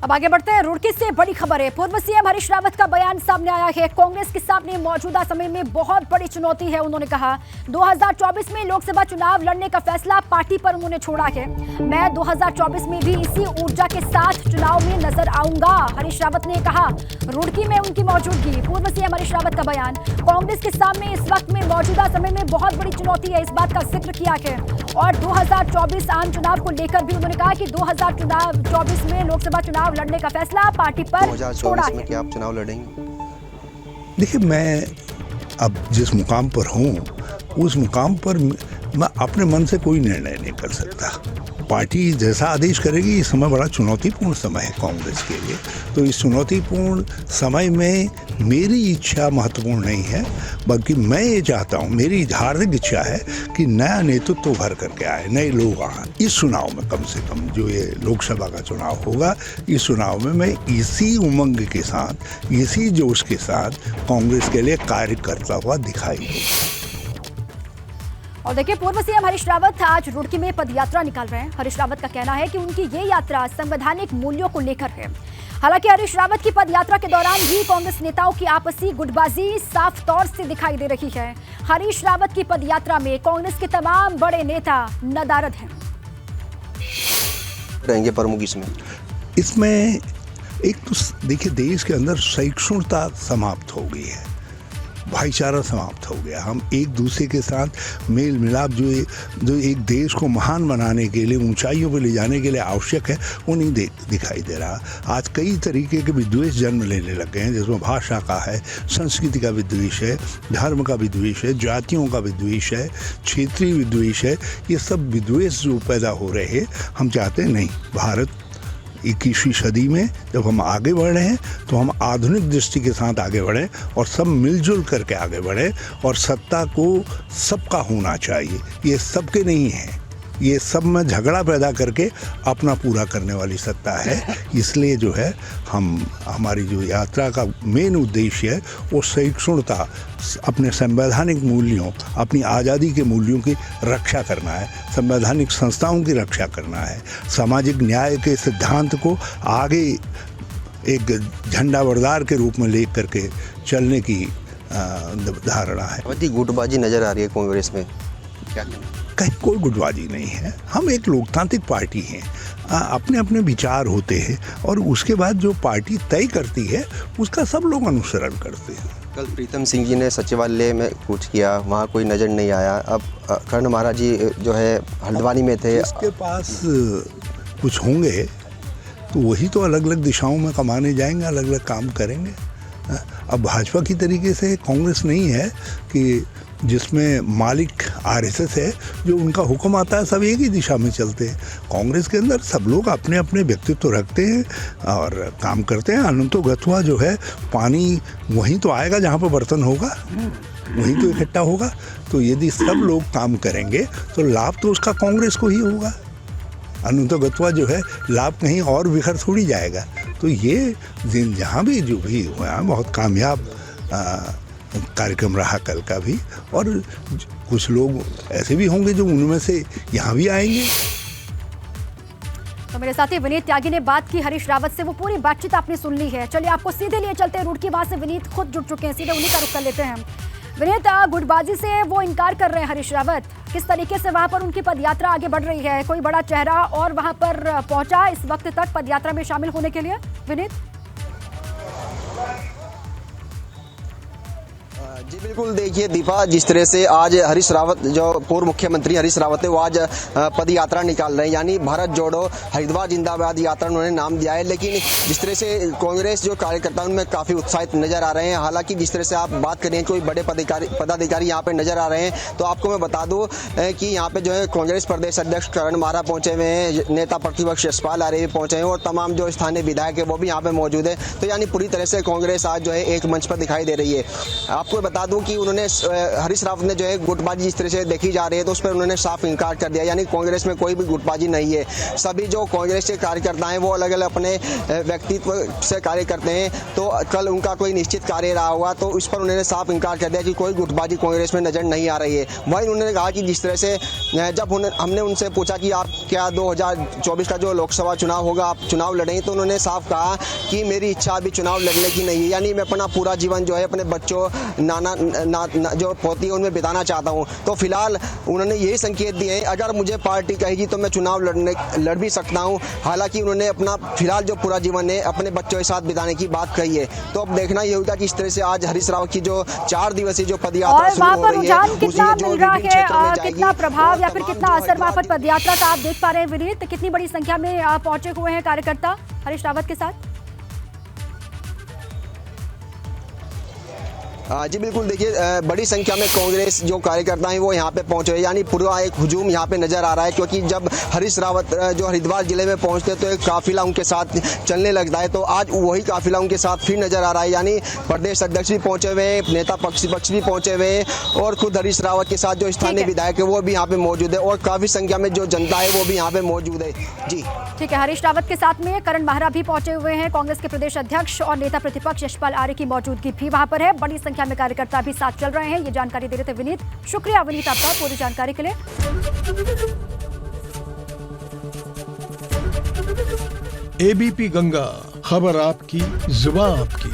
अब आगे बढ़ते हैं। रुड़की से बड़ी खबर है। पूर्व सीएम हरीश रावत का बयान सामने आया है। कांग्रेस के सामने मौजूदा समय में बहुत बड़ी चुनौती है। उन्होंने कहा 2024 में लोकसभा चुनाव लड़ने का फैसला पार्टी पर उन्होंने छोड़ा है। मैं 2024 में भी इसी ऊर्जा के साथ चुनाव में नजर आऊंगा, हरीश रावत ने कहा। रुड़की में उनकी मौजूदगी। पूर्व सीएम हरीश रावत का बयान। कांग्रेस के सामने इस वक्त में मौजूदा समय में बहुत बड़ी चुनौती है, इस बात का जिक्र किया है। और 2024 आम चुनाव को लेकर भी उन्होंने कहा कि 2024 में लोकसभा चुनाव लड़ने का फैसला पार्टी पर छोड़ा है। क्या आप चुनाव लड़ेंगे? देखिए, मैं अब जिस मुकाम पर हूँ उस मुकाम पर मैं अपने मन से कोई निर्णय नहीं कर सकता। पार्टी जैसा आदेश करेगी। इस समय बड़ा चुनौतीपूर्ण समय है कांग्रेस के लिए। तो इस चुनौतीपूर्ण समय में मेरी इच्छा महत्वपूर्ण नहीं है, बल्कि मैं ये चाहता हूँ, मेरी हार्दिक इच्छा है कि नया नेतृत्व उभर करके आए, नए लोग आए। इस चुनाव में कम से कम जो ये लोकसभा का चुनाव होगा, इस चुनाव में मैं इसी उमंग के साथ, इसी जोश के साथ कांग्रेस के लिए कार्य करता हुआ दिखाई दूंगा। और देखिए, पूर्व सीएम हरीश रावत आज रुड़की में पदयात्रा निकाल रहे हैं। हरीश रावत का कहना है कि उनकी ये यात्रा संवैधानिक मूल्यों को लेकर है। हालांकि हरीश रावत की पदयात्रा के दौरान भी कांग्रेस नेताओं की आपसी गुटबाजी साफ तौर से दिखाई दे रही है। हरीश रावत की पदयात्रा में कांग्रेस के तमाम बड़े नेता नदारद हैं। रहेंगे प्रमुख इसमें एक तो देखिए, देश के अंदर सहिष्णुता समाप्त हो गई है, भाईचारा समाप्त हो गया। हम एक दूसरे के साथ मेल मिलाप जो एक देश को महान बनाने के लिए, ऊंचाइयों पर ले जाने के लिए आवश्यक है, वो नहीं दिखाई दे रहा। आज कई तरीके के विद्वेष जन्म लेने लग गए हैं, जिसमें भाषा का है, संस्कृति का विद्वेष है, धर्म का विद्वेष है, जातियों का विद्वेष है, क्षेत्रीय विद्वेष है। ये सब विद्वेष जो पैदा हो रहे हैं, हम चाहते हैं नहीं। भारत 21वीं सदी में जब हम आगे बढ़ रहे हैं तो हम आधुनिक दृष्टि के साथ आगे बढ़ें और सब मिलजुल करके आगे बढ़ें। और सत्ता को सबका होना चाहिए, ये सबके नहीं है। ये सब में झगड़ा पैदा करके अपना पूरा करने वाली सत्ता है। इसलिए जो है हमारी जो यात्रा का मेन उद्देश्य है वो सहिष्णुता, अपने संवैधानिक मूल्यों, अपनी आज़ादी के मूल्यों की रक्षा करना है, संवैधानिक संस्थाओं की रक्षा करना है, सामाजिक न्याय के सिद्धांत को आगे एक झंडा बरदार के रूप में ले करके चलने की धारणा है। गुटबाजी नजर आ रही है कांग्रेस में, क्या कहीं कोई गुटबाजी नहीं है। हम एक लोकतांत्रिक पार्टी हैं, अपने अपने विचार होते हैं और उसके बाद जो पार्टी तय करती है उसका सब लोग अनुसरण करते हैं। कल प्रीतम सिंह जी ने सचिवालय में कुछ किया, वहाँ कोई नज़र नहीं आया। अब कर्ण महाराज जी जो है हल्द्वानी में थे, इसके पास कुछ होंगे तो वही तो अलग अलग दिशाओं में कमाने जाएंगे, अलग अलग काम करेंगे। अब भाजपा की तरीके से कांग्रेस नहीं है कि जिसमें मालिक आरएसएस है, जो उनका हुक्म आता है सब एक ही दिशा में चलते हैं। कांग्रेस के अंदर सब लोग अपने अपने व्यक्तित्व रखते हैं और काम करते हैं। अनंतो गत्वा जो है, पानी वहीं तो आएगा जहाँ पर बर्तन होगा, वहीं तो इकट्ठा होगा। तो यदि सब लोग काम करेंगे तो लाभ तो उसका कांग्रेस को ही होगा। अनंतो गत्वा जो है, लाभ कहीं और बिखर थोड़ी जाएगा। तो ये जहाँ भी जो भी हुआ, बहुत कामयाब कार्यक्रम रहा कल का भी। और कुछ लोग ऐसे भी होंगे जो उनमें से यहाँ भी आएंगे। तो मेरे साथी विनीत त्यागी ने बात की हरीश रावत से, वो पूरी बातचीत आपने सुन ली है। चलिए आपको सीधे लिए चलते हैं रुड़की। वहां से विनीत खुद जुड़ चुके हैं, सीधे उन्हीं का रुख कर लेते हैं। विनीत, गुटबाजी से वो इनकार कर रहे हैं हरीश रावत, किस तरीके से वहां पर उनकी पदयात्रा आगे बढ़ रही है? कोई बड़ा चेहरा और वहां पर पहुंचा इस वक्त तक पदयात्रा में शामिल होने के लिए? विनीत जी बिल्कुल, देखिए दीपा, जिस तरह से आज हरीश रावत, जो पूर्व मुख्यमंत्री हरीश रावत है, वो आज पद यात्रा निकाल रहे हैं, यानी भारत जोड़ो हरिद्वार जिंदाबाद यात्रा उन्होंने नाम दिया है। लेकिन जिस तरह से कांग्रेस जो कार्यकर्ता उनमें काफ़ी उत्साहित नजर आ रहे हैं। हालांकि जिस तरह से आप बात करें, कोई बड़े पदाधिकारी यहाँ पे नजर आ रहे हैं। तो आपको मैं बता दूँ कि यहाँ पे जो है कांग्रेस प्रदेश अध्यक्ष कर्ण महाराज पहुंचे हुए हैं, नेता प्रतिपक्ष यशपाल आर्य भी पहुंचे हैं और तमाम जो स्थानीय विधायक है वो भी यहाँ पे मौजूद है। तो यानी पूरी तरह से कांग्रेस आज जो है एक मंच पर दिखाई दे रही है। आपको बता दूं कि उन्होंने हरीश रावत ने जो है गुटबाजी जिस तरह से देखी जा रही है तो उस पर उन्होंने साफ इनकार कर दिया, यानी कांग्रेस में कोई भी गुटबाजी नहीं है। सभी जो कांग्रेस के कार्यकर्ता हैं वो अलग अलग अपने व्यक्तित्व से कार्य करते हैं, तो कल उनका कोई निश्चित कार्य रहा हुआ तो उस पर उन्होंने साफ इनकार कर दिया कि कोई गुटबाजी कांग्रेस में नजर नहीं आ रही है। वहीं उन्होंने कहा कि जिस तरह से जब हमने उनसे पूछा कि आप क्या 2024 का जो लोकसभा चुनाव होगा आप चुनाव लड़ेंगे, तो उन्होंने साफ कहा कि मेरी इच्छा अभी चुनाव लड़ने की नहीं है, यानी मैं अपना पूरा जीवन जो है अपने बच्चों जो पोती है उनमें बिताना चाहता हूं। तो फिलहाल उन्होंने यही संकेत दिए हैं, अगर मुझे पार्टी कहेगी तो मैं चुनाव लड़ भी सकता हूं। हालांकि उन्होंने अपना फिलहाल जो पूरा जीवन है अपने बच्चों के साथ बिताने की बात कही है। तो अब देखना ये होगा कि इस तरह से आज हरीश रावत की जो 4 दिवसीय जो पदयात्रा शुरू हो रही है कितना मिल रहा है, कितना प्रभाव या फिर कितना असर वहां पर पदयात्रा का आप देख पा रहे हैं विनीत, कितनी बड़ी संख्या में पहुंचे हुए हैं कार्यकर्ता हरीश रावत के साथ? जी बिल्कुल, देखिए बड़ी संख्या में कांग्रेस जो कार्यकर्ता हैं वो यहाँ पे पहुंचे, यानी पूरा एक हुजूम यहाँ पे नजर आ रहा है, क्योंकि जब हरीश रावत जो हरिद्वार जिले में पहुंचते तो एक काफिला उनके साथ चलने लगता है, तो आज वही काफिला उनके साथ फिर नजर आ रहा है, यानी प्रदेश अध्यक्ष भी पहुंचे हुए हैं, नेता पक्ष भी पहुंचे हुए हैं और खुद हरीश रावत के साथ जो स्थानीय विधायक है वो भी यहाँ पे मौजूद है और काफी संख्या में जो जनता है वो भी यहाँ पे मौजूद है। जी ठीक है, हरीश रावत के साथ में करण माहरा भी पहुंचे हुए हैं, कांग्रेस के प्रदेश अध्यक्ष और नेता प्रतिपक्ष यशपाल आर्य की मौजूदगी भी वहां पर है। बड़ी संख्या में कार्यकर्ता भी साथ चल रहे हैं, ये जानकारी दे रहे थे विनीत। शुक्रिया विनीत आपका पूरी जानकारी के लिए। एबीपी गंगा, खबर आपकी, जुबान आपकी।